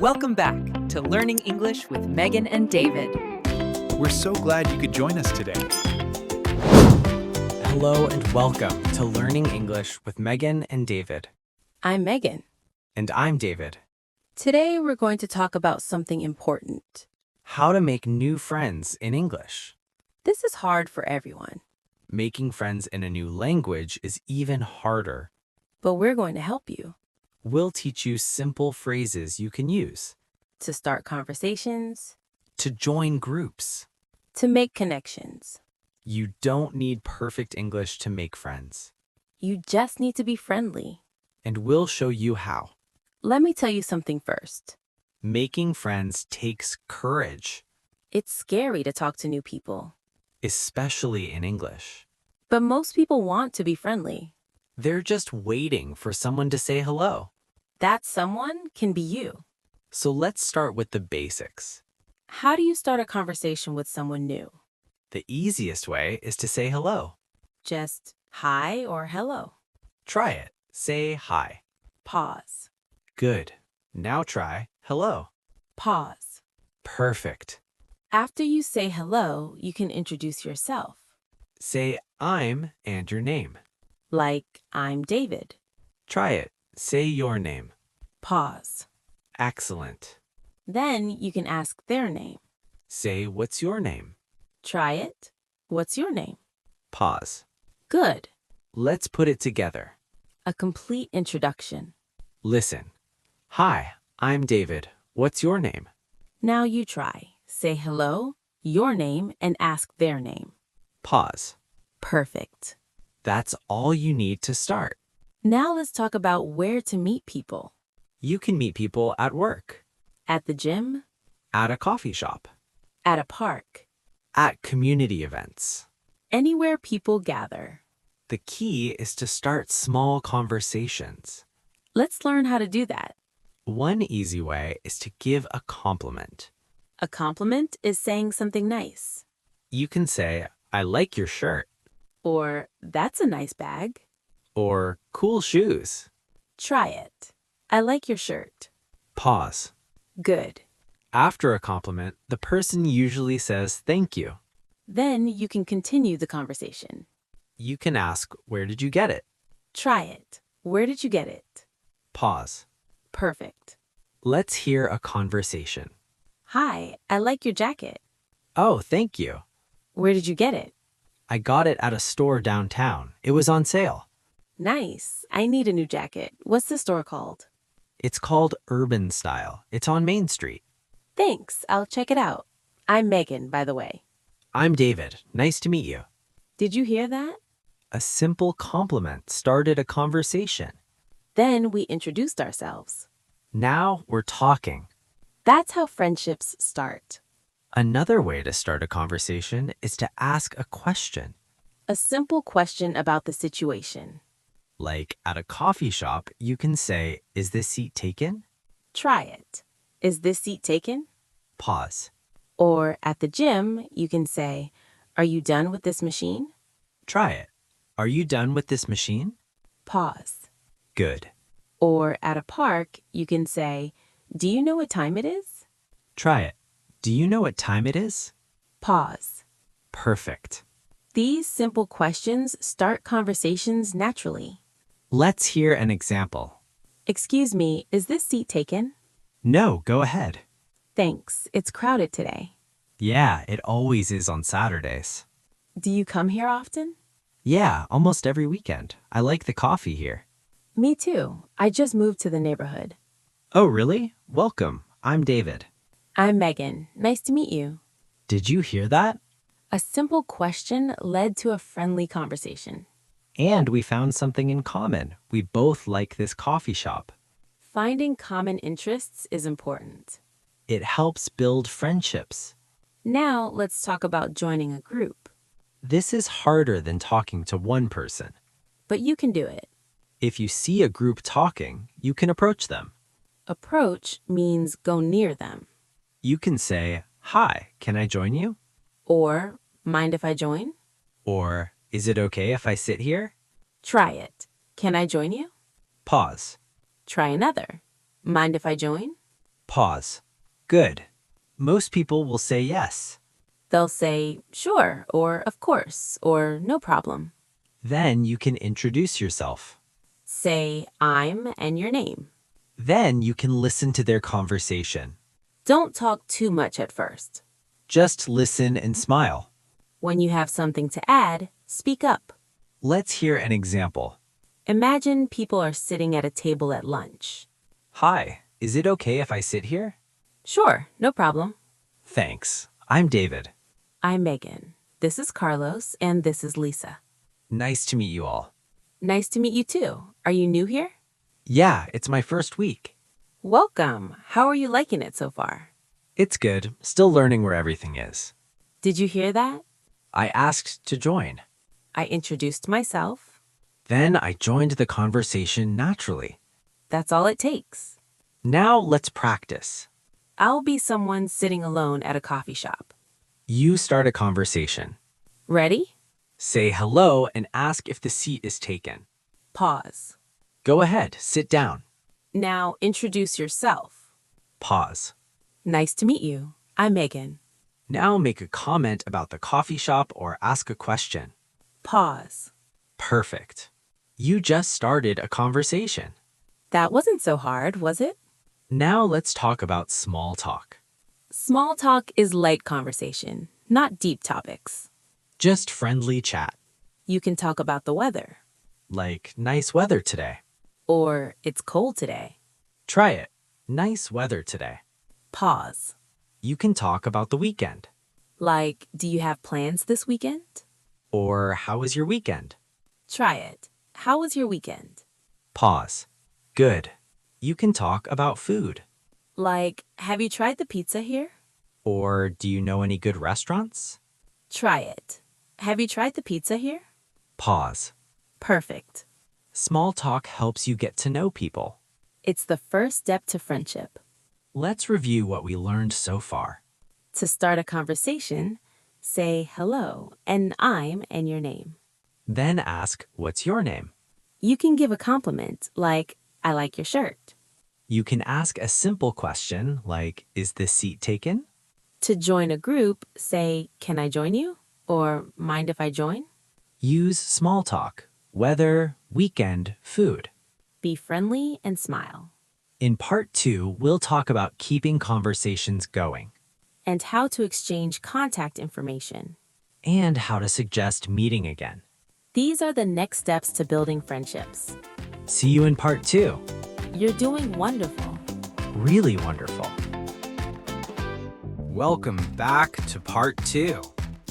Welcome back to Learning English with Megan and David. We're so glad you could join us today. Hello and welcome to Learning English with Megan and David. I'm Megan. And I'm David. Today we're going to talk about something important. How to make new friends in English. This is hard for everyone, Making friends in a new language is even harder. but we're going to help you We'll teach you simple phrases you can use to start conversations, to join groups. to make connections. You don't need perfect English to make friends, You just need to be friendly. and we'll show you how. Let me tell you something first. Making friends takes courage, It's scary to talk to new people, especially in English. but most people want to be friendly. They're just waiting for someone to say hello. That someone can be you. So let's start with the basics. How do you start a conversation with someone new? The easiest way is to say hello. Just hi or hello. Try it. Say hi. Pause. Good. Now try hello. Pause. Perfect. After you say hello, you can introduce yourself. Say I'm and your name. Like, I'm David. Try it. Say your name. Pause. Excellent. Then you can ask their name. Say what's your name. Try it. What's your name? Pause. Good. Let's put it together. A complete introduction. Listen. Hi, I'm David. What's your name? Now you try. Say hello, your name, and ask their name. Pause. Perfect. That's all you need to start. Now let's talk about where to meet people. You can meet people at work, At the gym, at a coffee shop, at a park, at community events. anywhere people gather. The key is to start small conversations. Let's learn how to do that. One easy way is to give a compliment. A compliment is saying something nice. You can say, I like your shirt, Or, that's a nice bag. or cool shoes. Try it. I like your shirt. Pause. Good. After a compliment, the person usually says thank you. Then you can continue the conversation. You can ask, where did you get it? Try it. Where did you get it? Pause. Perfect. Let's hear a conversation. Hi, I like your jacket. Oh, thank you. Where did you get it? I got it at a store downtown. It was on sale. Nice. I need a new jacket. What's the store called? It's called Urban Style. It's on Main Street. Thanks. I'll check it out. I'm Megan, by the way. I'm David. Nice to meet you. Did you hear that? A simple compliment started a conversation. Then we introduced ourselves. Now we're talking. That's how friendships start. Another way to start a conversation is to ask a question. A simple question about the situation. Like at a coffee shop, you can say, is this seat taken? Try it. Is this seat taken? Pause. Or at the gym, you can say, are you done with this machine? Try it. Are you done with this machine? Pause. Good. Or at a park, you can say, do you know what time it is? Try it. Do you know what time it is? Pause. Perfect. These simple questions start conversations naturally. Let's hear an example. Excuse me, is this seat taken? No, go ahead. Thanks, it's crowded today. Yeah, it always is on Saturdays. Do you come here often? Yeah, almost every weekend. I like the coffee here. Me too. I just moved to the neighborhood. Oh, really? Welcome. I'm David. I'm Megan. Nice to meet you. Did you hear that? A simple question led to a friendly conversation. And we found something in common. We both like this coffee shop. Finding common interests is important. It helps build friendships. Now let's talk about joining a group. This is harder than talking to one person. But you can do it. If you see a group talking, you can approach them. Approach means go near them. You can say, hi, can I join you? Or, mind if I join? Or, is it okay if I sit here? Try it. Can I join you? Pause. Try another. Mind if I join? Pause. Good. Most people will say yes. They'll say, sure, or of course, or no problem. Then you can introduce yourself. Say, I'm and your name. Then you can listen to their conversation. Don't talk too much at first. Just listen and smile. When you have something to add, speak up. Let's hear an example. Imagine people are sitting at a table at lunch. Hi, is it okay if I sit here? Sure, no problem. Thanks. I'm David. I'm Megan. This is Carlos, and this is Lisa. Nice to meet you all. Nice to meet you too. Are you new here? Yeah, it's my first week. Welcome. How are you liking it so far? It's good. Still learning where everything is. Did you hear that? I asked to join. I introduced myself. Then I joined the conversation naturally. That's all it takes. Now let's practice. I'll be someone sitting alone at a coffee shop. You start a conversation. Ready? Say hello and ask if the seat is taken. Pause. Go ahead, sit down. Now introduce yourself. Pause. Nice to meet you. I'm Megan. Now make a comment about the coffee shop or ask a question. Pause. Perfect. You just started a conversation. That wasn't so hard, was it? Now let's talk about small talk. Small talk is light conversation, not deep topics. Just friendly chat. You can talk about the weather. Like, nice weather today. Or it's cold today. Try it. Nice weather today. Pause. You can talk about the weekend. Like, do you have plans this weekend? Or how was your weekend? Try it. How was your weekend? Pause. Good. You can talk about food. Like, have you tried the pizza here? Or do you know any good restaurants? Try it. Have you tried the pizza here? Pause. Perfect. Small talk helps you get to know people. It's the first step to friendship. Let's review what we learned so far. To start a conversation, say hello and I'm and your name. Then ask, what's your name? You can give a compliment like, I like your shirt. You can ask a simple question like, is this seat taken? To join a group, say, can I join you? Or mind if I join? Use small talk, weather, weekend, food. Be friendly and smile. In part 2, we'll talk about keeping conversations going And how to exchange contact information. and how to suggest meeting again. These are the next steps to building friendships. See you in part 2. You're doing wonderful. Really wonderful. Welcome back to part 2.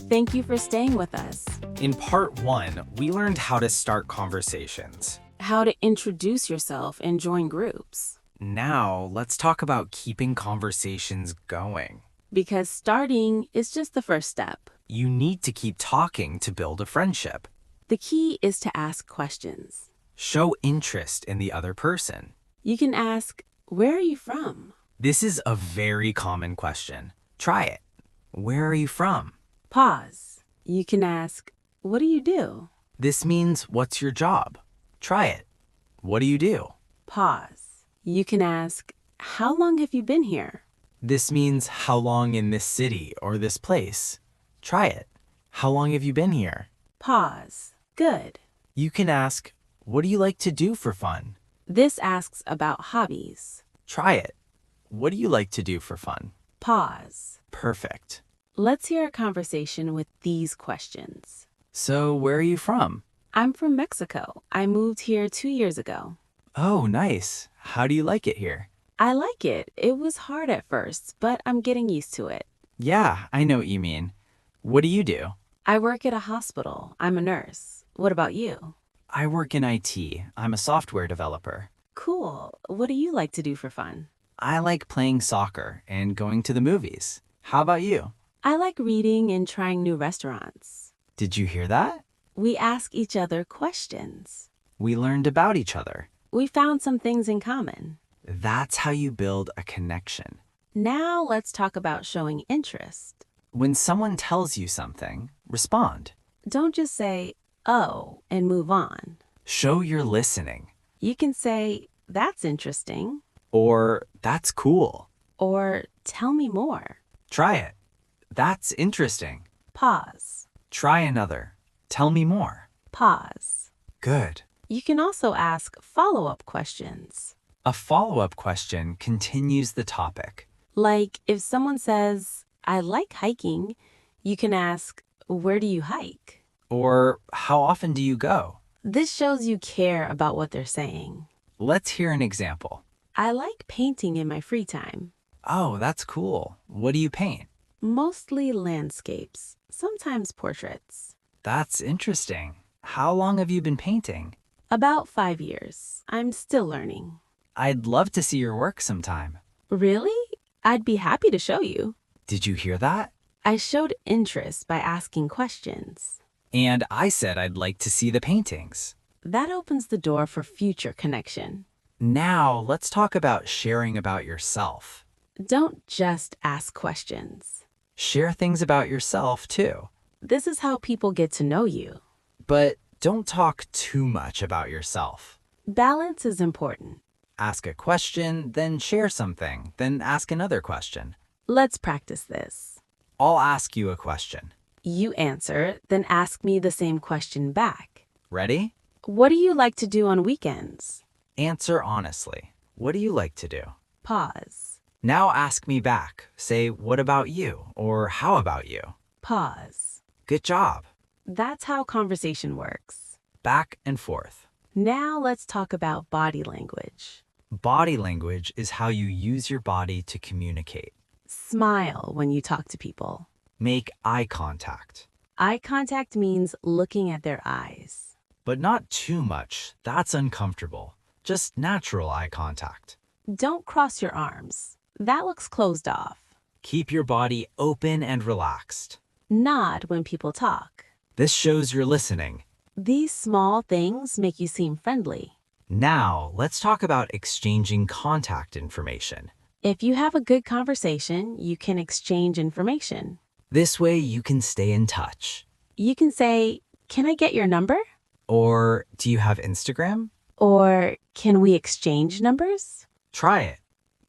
Thank you for staying with us. In part 1, we learned how to start conversations. How to introduce yourself and join groups. Now, let's talk about keeping conversations going. Because starting is just the first step. You need to keep talking to build a friendship. The key is to ask questions. Show interest in the other person. You can ask, where are you from? This is a very common question. Try it. Where are you from? Pause. You can ask, what do you do? This means, what's your job? Try it. What do you do? Pause. You can ask, how long have you been here? This means, how long in this city or this place? Try it. How long have you been here? Pause. Good. You can ask, what do you like to do for fun? This asks about hobbies. Try it. What do you like to do for fun? Pause. Perfect. Let's hear a conversation with these questions. So, where are you from? I'm from Mexico. I moved here 2 years ago. Oh, nice. How do you like it here? I like it. It was hard at first, but I'm getting used to it. Yeah, I know what you mean. What do you do? I work at a hospital. I'm a nurse. What about you? I work in IT. I'm a software developer. Cool. What do you like to do for fun? I like playing soccer and going to the movies. How about you? I like reading and trying new restaurants. Did you hear that? We ask each other questions. We learned about each other. We found some things in common. That's how you build a connection. Now let's talk about showing interest. When someone tells you something, respond. Don't just say, oh, and move on. Show you're listening. You can say, that's interesting. Or, that's cool. Or tell me more. Try it. That's interesting. Pause. Try another. Tell me more. Pause. Good. You can also ask follow-up questions. A follow-up question continues the topic. Like if someone says, I like hiking, you can ask, where do you hike? Or how often do you go? This shows you care about what they're saying. Let's hear an example. I like painting in my free time. Oh, that's cool. What do you paint? Mostly landscapes, sometimes portraits. That's interesting. How long have you been painting? About 5 years. I'm still learning. I'd love to see your work sometime. Really? I'd be happy to show you. Did you hear that? I showed interest by asking questions. And I said I'd like to see the paintings. That opens the door for future connection. Now, let's talk about sharing about yourself. Don't just ask questions. Share things about yourself, too. This is how people get to know you. But don't talk too much about yourself. Balance is important. Ask a question, then share something, then ask another question. Let's practice this. I'll ask you a question. You answer, then ask me the same question back. Ready? What do you like to do on weekends? Answer honestly. What do you like to do? Pause. Now ask me back. Say, what about you? Or how about you? Pause. Good job. That's how conversation works. Back and forth. Now let's talk about body language. Body language is how you use your body to communicate. Smile when you talk to people. Make eye contact. Eye contact means looking at their eyes. But not too much. That's uncomfortable. Just natural eye contact. Don't cross your arms. That looks closed off. Keep your body open and relaxed. Nod when people talk. This shows you're listening. These small things make you seem friendly. Now, let's talk about exchanging contact information. If you have a good conversation, you can exchange information. This way you can stay in touch. You can say, can I get your number? Or, do you have Instagram? Or, can we exchange numbers? Try it.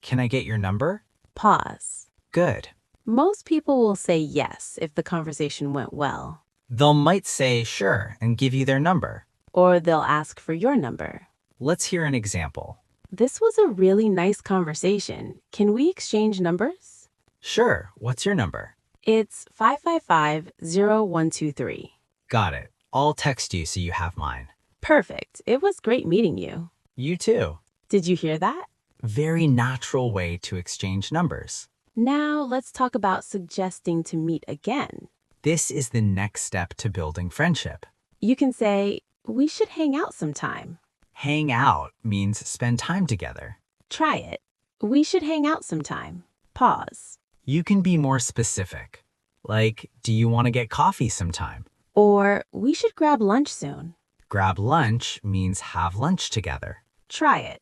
Can I get your number? Pause. Good. Most people will say yes if the conversation went well. They'll might say sure and give you their number. Or they'll ask for your number. Let's hear an example. This was a really nice conversation. Can we exchange numbers? Sure. What's your number? It's 555-0123. Got it. I'll text you so you have mine. Perfect. It was great meeting you. You too. Did you hear that? Very natural way to exchange numbers. Now let's talk about suggesting to meet again. This is the next step to building friendship. You can say, we should hang out sometime. Hang out means spend time together. Try it. We should hang out sometime. Pause. You can be more specific. Like, do you want to get coffee sometime? Or, we should grab lunch soon. Grab lunch means have lunch together. Try it.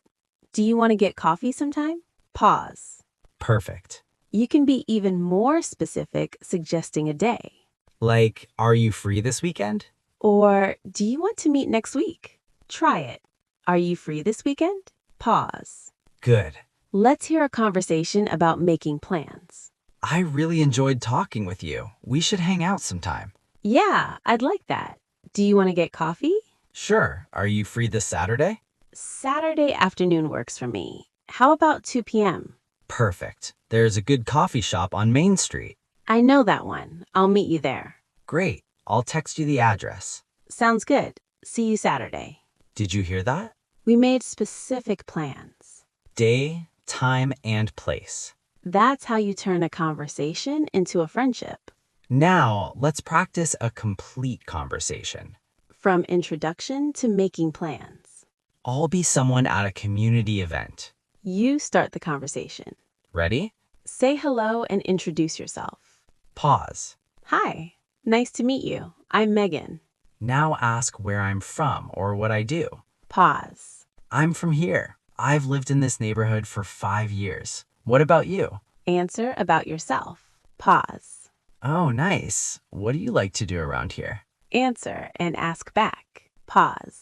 Do you want to get coffee sometime? Pause. Perfect. You can be even more specific, suggesting a day. Like, are you free this weekend? Or, do you want to meet next week? Try it. Are you free this weekend? Pause. Good. Let's hear a conversation about making plans. I really enjoyed talking with you. We should hang out sometime. Yeah, I'd like that. Do you want to get coffee? Sure. Are you free this Saturday? Saturday afternoon works for me. How about 2 p.m.? Perfect. There's a good coffee shop on Main Street. I know that one. I'll meet you there. Great. I'll text you the address. Sounds good. See you Saturday. Did you hear that? We made specific plans. Day, time, and place. That's how you turn a conversation into a friendship. Now, let's practice a complete conversation. From introduction to making plans. I'll be someone at a community event. You start the conversation. Ready? Say hello and introduce yourself. Pause. Hi, nice to meet you. I'm Megan. Now ask where I'm from or what I do. Pause. I'm from here. I've lived in this neighborhood for 5 years. What about you? Answer about yourself. Pause. Oh, nice. What do you like to do around here? Answer and ask back. Pause.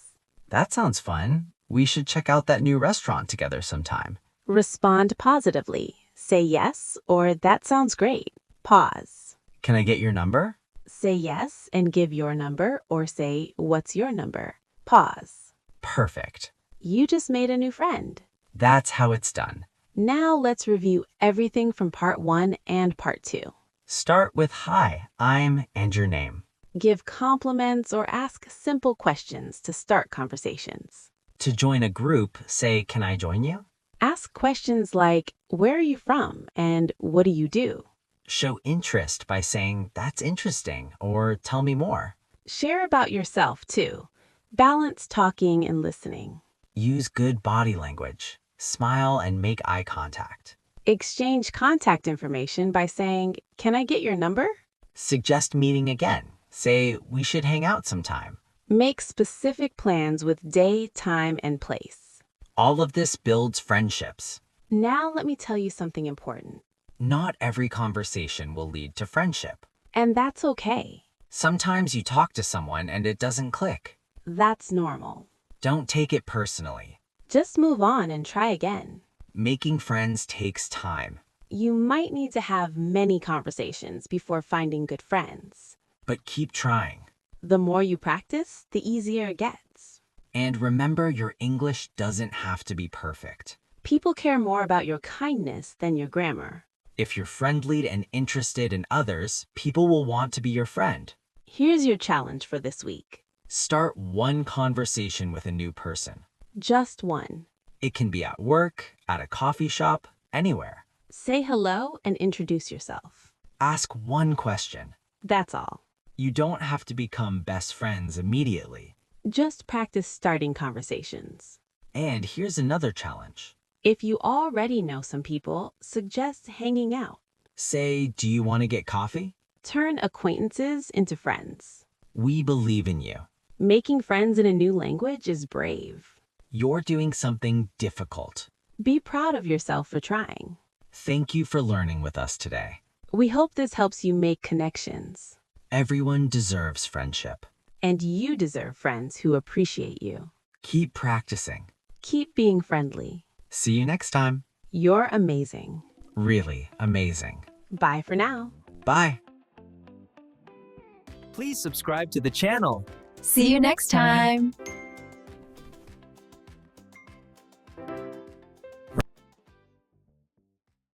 That sounds fun. We should check out that new restaurant together sometime. Respond positively. Say yes or that sounds great. Pause. Can I get your number? Say yes and give your number or say, what's your number? Pause. Perfect. You just made a new friend. That's how it's done. Now let's review everything from part 1 and part 2. Start with hi, I'm, and your name. Give compliments or ask simple questions to start conversations. To join a group, say, can I join you? Ask questions like, where are you from and what do you do? Show interest by saying, that's interesting, or tell me more. Share about yourself too. Balance talking and listening. Use good body language. Smile and make eye contact. Exchange contact information by saying, can I get your number? Suggest meeting again. Say, we should hang out sometime. Make specific plans with day, time, and place. All of this builds friendships. Now let me tell you something important. Not every conversation will lead to friendship. And that's okay. Sometimes you talk to someone and it doesn't click. That's normal. Don't take it personally. Just move on and try again. Making friends takes time. You might need to have many conversations before finding good friends. But keep trying. The more you practice, the easier it gets. And remember, your English doesn't have to be perfect. People care more about your kindness than your grammar. If you're friendly and interested in others, people will want to be your friend. Here's your challenge for this week. Start one conversation with a new person. Just one. It can be at work, at a coffee shop, anywhere. Say hello and introduce yourself. Ask one question. That's all. You don't have to become best friends immediately. Just practice starting conversations. And here's another challenge. If you already know some people, suggest hanging out. Say, do you want to get coffee? Turn acquaintances into friends. We believe in you. Making friends in a new language is brave. You're doing something difficult. Be proud of yourself for trying. Thank you for learning with us today. We hope this helps you make connections. Everyone deserves friendship. And you deserve friends who appreciate you. Keep practicing. Keep being friendly. See you next time. You're amazing. Really amazing. Bye for now. Bye. Please subscribe to the channel. See you next time.